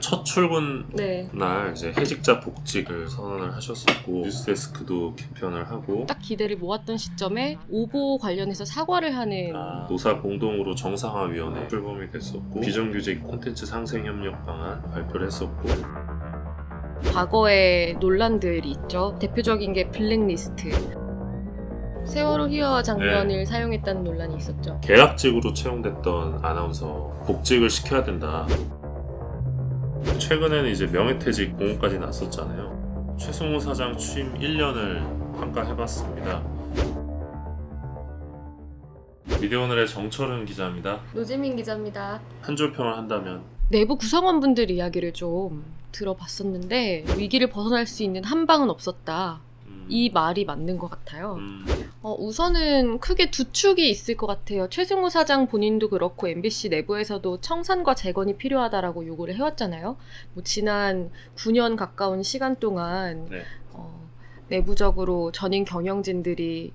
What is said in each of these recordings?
첫 출근 네. 날 이제 해직자 복직을 선언을 하셨었고 뉴스데스크도 개편을 하고 딱 기대를 모았던 시점에 오보 관련해서 사과를 하는 노사 공동으로 정상화위원회 출범이 됐었고 비정규직 콘텐츠 상생협력 방안 발표를 했었고 과거의 논란들이 있죠. 대표적인 게 블랙리스트. 세월호 희화 장면을 사용했다는 논란이 있었죠. 계약직으로 채용됐던 아나운서 복직을 시켜야 된다. 최근에는 이제 명예퇴직 공고까지 났었잖아요. 최승호 사장 취임 1년을 평가해봤습니다. 미디어오늘의 정철은 기자입니다. 노지민 기자입니다. 한 줄 평을 한다면 내부 구성원분들 이야기를 좀 들어봤었는데 위기를 벗어날 수 있는 한 방은 없었다. 이 말이 맞는 것 같아요. 우선은 크게 두 축이 있을 것 같아요. 최승호 사장 본인도 그렇고 MBC 내부에서도 청산과 재건이 필요하다라고 요구를 해왔잖아요. 뭐 지난 9년 가까운 시간 동안 내부적으로 전임 경영진들이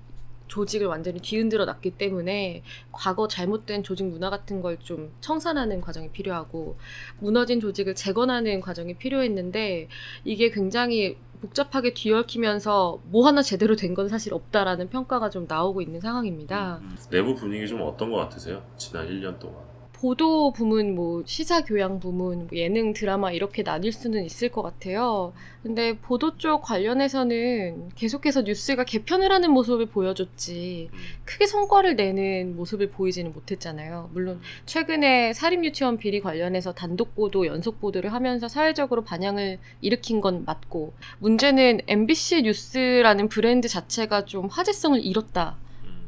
조직을 완전히 뒤흔들어 놨기 때문에 과거 잘못된 조직 문화 같은 걸 좀 청산하는 과정이 필요하고 무너진 조직을 재건하는 과정이 필요했는데 이게 굉장히 복잡하게 뒤얽히면서 뭐 하나 제대로 된 건 사실 없다라는 평가가 좀 나오고 있는 상황입니다. 내부 분위기 좀 어떤 것 같으세요? 지난 1년 동안. 보도 부문, 뭐 시사 교양 부문, 뭐 예능 드라마 이렇게 나뉠 수는 있을 것 같아요. 근데 보도 쪽 관련해서는 계속해서 뉴스가 개편을 하는 모습을 보여줬지 크게 성과를 내는 모습을 보이지는 못했잖아요. 물론 최근에 사립유치원 비리 관련해서 단독 보도, 연속 보도를 하면서 사회적으로 반향을 일으킨 건 맞고 문제는 MBC 뉴스라는 브랜드 자체가 좀 화제성을 잃었다.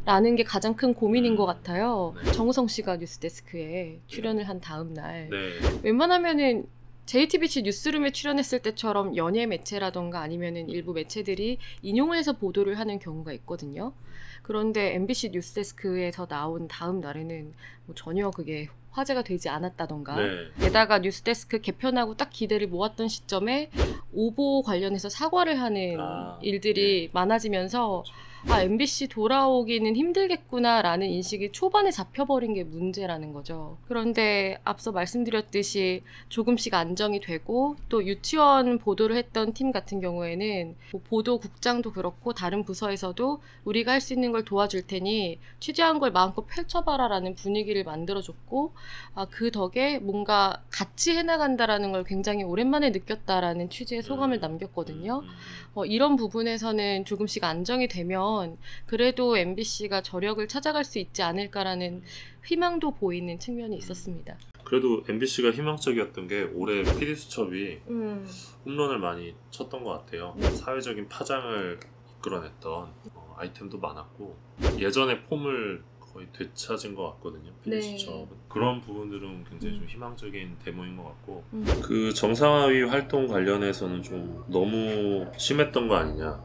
라는 게 가장 큰 고민인 것 같아요. 정우성 씨가 뉴스데스크에 출연을 한 다음 날 웬만하면은 JTBC 뉴스룸에 출연했을 때처럼 연예 매체라던가 아니면은 일부 매체들이 인용을 해서 보도를 하는 경우가 있거든요. 그런데 MBC 뉴스데스크에서 나온 다음 날에는 뭐 전혀 그게 화제가 되지 않았다던가 게다가 뉴스데스크 개편하고 딱 기대를 모았던 시점에 오보 관련해서 사과를 하는 일들이 많아지면서 MBC 돌아오기는 힘들겠구나라는 인식이 초반에 잡혀버린 게 문제라는 거죠. 그런데 앞서 말씀드렸듯이 조금씩 안정이 되고 또 유치원 보도를 했던 팀 같은 경우에는 뭐 보도국장도 그렇고 다른 부서에서도 우리가 할 수 있는 걸 도와줄 테니 취재한 걸 마음껏 펼쳐봐라라는 분위기를 만들어줬고 그 덕에 뭔가 같이 해나간다라는 걸 굉장히 오랜만에 느꼈다라는 취재의 소감을 남겼거든요. 이런 부분에서는 조금씩 안정이 되면 그래도 MBC가 저력을 찾아갈 수 있지 않을까라는 희망도 보이는 측면이 있었습니다. 그래도 MBC가 희망적이었던 게 올해 PD수첩이 홈런을 많이 쳤던 것 같아요. 사회적인 파장을 이끌어냈던 아이템도 많았고 예전의 폼을 거의 되찾은 것 같거든요. PD수첩은. 그런 부분들은 굉장히 좀 희망적인 데모인 것 같고 그 정상화위 활동 관련해서는 좀 너무 심했던 거 아니냐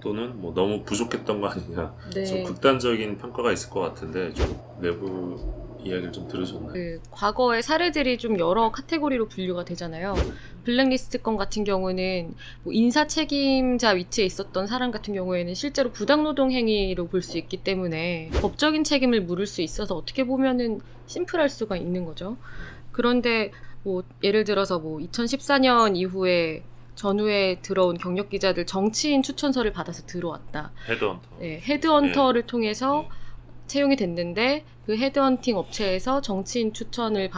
또는 뭐 너무 부족했던 거 아니냐 좀 극단적인 평가가 있을 것 같은데 좀 내부 이야기를 좀 들으셨나요? 과거의 사례들이 좀 여러 카테고리로 분류가 되잖아요. 블랙리스트 건 같은 경우는 뭐 인사 책임자 위치에 있었던 사람 같은 경우에는 실제로 부당노동 행위로 볼 수 있기 때문에 법적인 책임을 물을 수 있어서 어떻게 보면은 심플할 수가 있는 거죠. 그런데 뭐 예를 들어서 뭐 2014년 이후에 전후에 들어온 경력 기자들 정치인 추천서를 받아서 들어왔다. 헤드헌터. 헤드헌터를 통해서 채용이 됐는데 그 헤드헌팅 업체에서 정치인 추천서를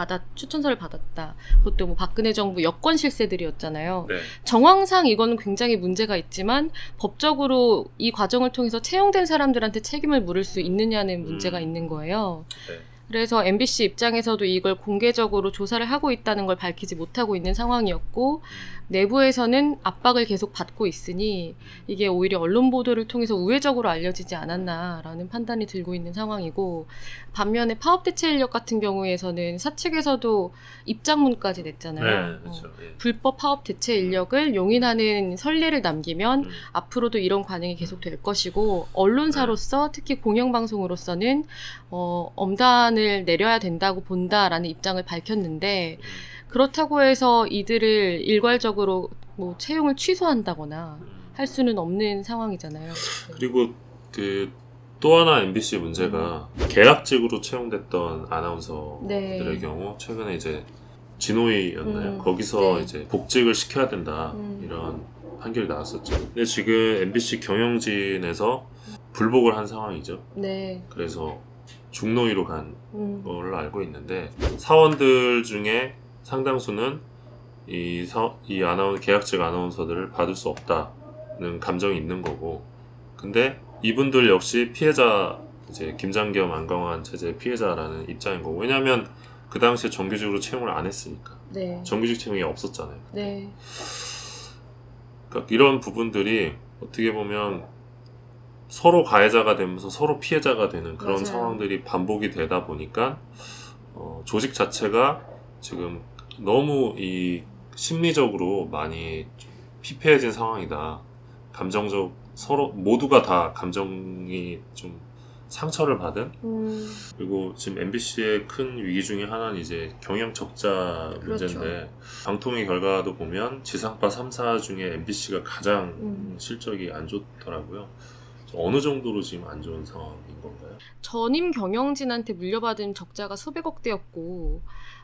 받았다. 그것도 뭐 박근혜 정부 여권 실세들이었잖아요. 정황상 이거는 굉장히 문제가 있지만 법적으로 이 과정을 통해서 채용된 사람들한테 책임을 물을 수 있느냐는 문제가 있는 거예요. 그래서 MBC 입장에서도 이걸 공개적으로 조사를 하고 있다는 걸 밝히지 못하고 있는 상황이었고 내부에서는 압박을 계속 받고 있으니 이게 오히려 언론 보도를 통해서 우회적으로 알려지지 않았나라는 판단이 들고 있는 상황이고 반면에 파업대체 인력 같은 경우에서는 사측에서도 입장문까지 냈잖아요. 불법 파업대체 인력을 용인하는 선례를 남기면 앞으로도 이런 관행이 계속될 것이고 언론사로서 특히 공영방송으로서는 엄단을 내려야 된다고 본다라는 입장을 밝혔는데 그렇다고 해서 이들을 일괄적으로 뭐 채용을 취소한다거나 할 수는 없는 상황이잖아요. 그리고 또 하나 MBC 문제가 계약직으로 채용됐던 아나운서들의 경우 최근에 이제 진호위였나요? 거기서 네. 이제 복직을 시켜야 된다 이런 판결이 나왔었죠. 근데 지금 MBC 경영진에서 불복을 한 상황이죠. 네. 그래서 중노위로 간 걸로 알고 있는데 사원들 중에 상당수는 이 계약직 아나운서들을 받을 수 없다는 감정이 있는 거고, 근데 이분들 역시 피해자, 이제 김장겸 안강환 체제 피해자라는 입장인 거고, 왜냐하면 그 당시에 정규직으로 채용을 안 했으니까. 네. 정규직 채용이 없었잖아요. 네. 그러니까 이런 부분들이 어떻게 보면 서로 가해자가 되면서 서로 피해자가 되는 그런 맞아요. 상황들이 반복이 되다 보니까 조직 자체가 지금 너무 이 심리적으로 많이 좀 피폐해진 상황이다. 감정적, 서로 모두가 다 감정이 좀 상처를 받은. 그리고 지금 MBC의 큰 위기 중에 하나는 이제 경영 적자 문제인데, 그렇죠. 방통위 결과도 보면 지상파 3사 중에 MBC가 가장 실적이 안 좋더라고요. 어느 정도로 지금 안 좋은 상황인 건가요? 전임 경영진한테 물려받은 적자가 수백억 대였고,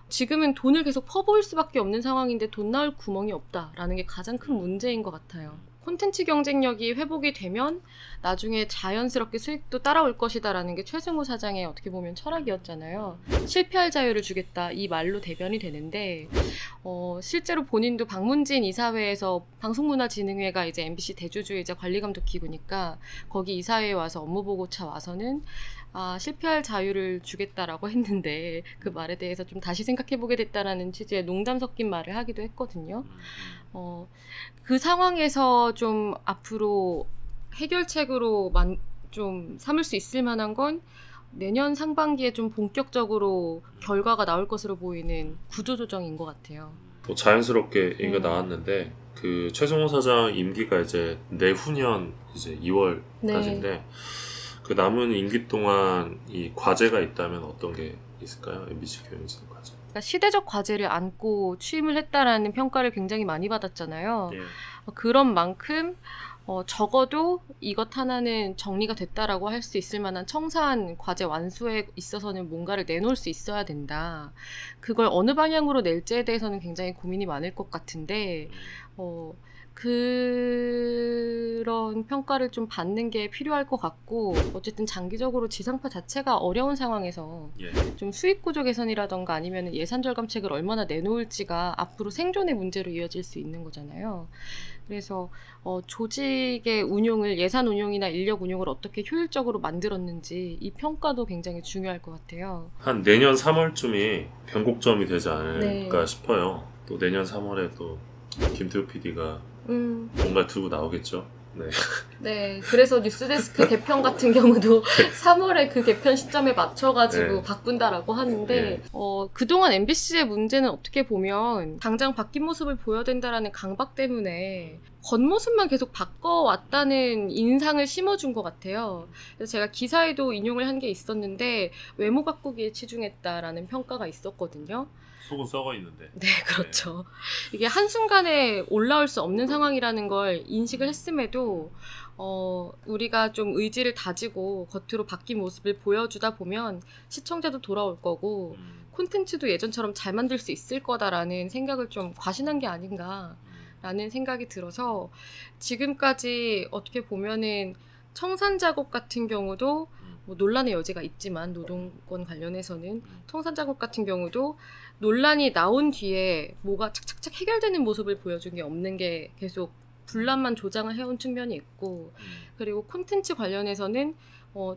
지금은 돈을 계속 퍼부을 수밖에 없는 상황인데 돈 나올 구멍이 없다라는 게 가장 큰 문제인 것 같아요. 콘텐츠 경쟁력이 회복이 되면 나중에 자연스럽게 수익도 따라올 것이다라는 게 최승호 사장의 어떻게 보면 철학이었잖아요. 실패할 자유를 주겠다, 이 말로 대변이 되는데, 실제로 본인도 박문진 이사회에서 방송문화진흥회가 이제 MBC 대주주이자 관리감독기구니까 거기 이사회에 와서 업무보고차 와서는 실패할 자유를 주겠다라고 했는데, 그 말에 대해서 좀 다시 생각해보게 됐다라는 취지의 농담 섞인 말을 하기도 했거든요. 그 상황에서 좀 앞으로 해결책으로 좀 삼을 수 있을 만한 건 내년 상반기에 좀 본격적으로 결과가 나올 것으로 보이는 구조조정인 것 같아요. 자연스럽게 얘기가 나왔는데, 그 최승호 사장 임기가 이제 내후년 이제 2월까지인데, 네. 그 남은 임기 동안 이 과제가 있다면 어떤 게 있을까요? MBC 경영진 과제. 그러니까 시대적 과제를 안고 취임을 했다라는 평가를 굉장히 많이 받았잖아요. 예. 그런 만큼 적어도 이것 하나는 정리가 됐다라고 할 수 있을 만한 청사한 과제 완수에 있어서는 뭔가를 내놓을 수 있어야 된다. 그걸 어느 방향으로 낼지에 대해서는 굉장히 고민이 많을 것 같은데, 그런 평가를 좀 받는 게 필요할 것 같고, 어쨌든 장기적으로 지상파 자체가 어려운 상황에서 좀 수익 구조 개선이라던가 아니면 예산 절감책을 얼마나 내놓을지가 앞으로 생존의 문제로 이어질 수 있는 거잖아요. 그래서 조직의 운용을, 예산 운용이나 인력 운용을 어떻게 효율적으로 만들었는지 이 평가도 굉장히 중요할 것 같아요. 한 내년 3월쯤이 변곡점이 되지 않을까 네. 싶어요. 또 내년 3월에 또 김태우 PD가 뭔가 들고 나오겠죠. 네. 네, 그래서 뉴스데스크 개편 같은 경우도 3월에 그 개편 시점에 맞춰가지고 네. 바꾼다라고 하는데, 네. 그동안 MBC의 문제는 어떻게 보면 당장 바뀐 모습을 보여야 된다라는 강박 때문에 겉모습만 계속 바꿔왔다는 인상을 심어준 것 같아요. 그래서 제가 기사에도 인용을 한 게 있었는데, 외모 바꾸기에 치중했다라는 평가가 있었거든요. 속은 썩어 있는데. 네, 그렇죠. 이게 한순간에 올라올 수 없는 상황이라는 걸 인식을 했음에도 우리가 좀 의지를 다지고 겉으로 바뀐 모습을 보여주다 보면 시청자도 돌아올 거고 콘텐츠도 예전처럼 잘 만들 수 있을 거다라는 생각을 좀 과신한 게 아닌가라는 생각이 들어서, 지금까지 어떻게 보면은 청산 작업 같은 경우도 뭐 논란의 여지가 있지만, 노동권 관련해서는 청산 작업 같은 경우도 논란이 나온 뒤에 뭐가 착착착 해결되는 모습을 보여준 게 없는 게 계속 분란만 조장을 해온 측면이 있고, 그리고 콘텐츠 관련해서는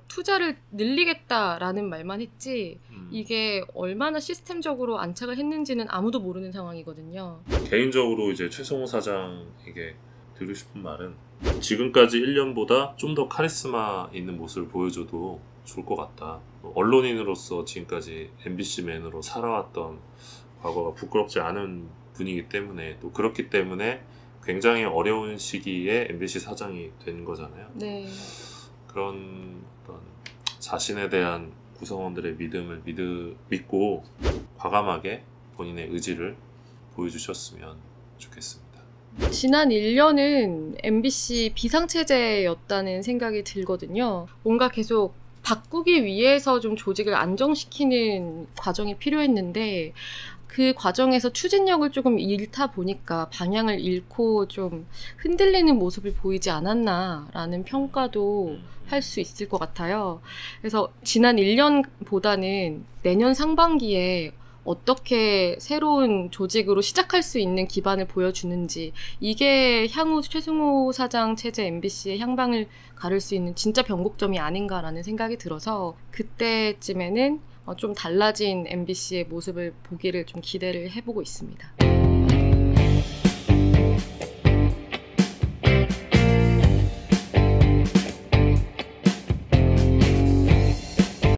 투자를 늘리겠다라는 말만 했지 이게 얼마나 시스템적으로 안착을 했는지는 아무도 모르는 상황이거든요. 개인적으로 이제 최승호 사장에게 드리고 싶은 말은, 지금까지 1년보다 좀 더 카리스마 있는 모습을 보여줘도 좋을 것 같다. 언론인으로서 지금까지 MBC맨으로 살아왔던 과거가 부끄럽지 않은 분이기 때문에, 또 그렇기 때문에 굉장히 어려운 시기에 MBC 사장이 된 거잖아요. 네. 그런 어떤 자신에 대한 구성원들의 믿음을 믿고 과감하게 본인의 의지를 보여주셨으면 좋겠습니다. 지난 1년은 MBC 비상체제였다는 생각이 들거든요. 뭔가 계속 바꾸기 위해서 좀 조직을 안정시키는 과정이 필요했는데, 그 과정에서 추진력을 조금 잃다 보니까 방향을 잃고 좀 흔들리는 모습을 보이지 않았나라는 평가도 할 수 있을 것 같아요. 그래서 지난 1년보다는 내년 상반기에 어떻게 새로운 조직으로 시작할 수 있는 기반을 보여주는지, 이게 향후 최승호 사장 체제 MBC의 향방을 가를 수 있는 진짜 변곡점이 아닌가라는 생각이 들어서 그때쯤에는 좀 달라진 MBC의 모습을 보기를 좀 기대를 해보고 있습니다.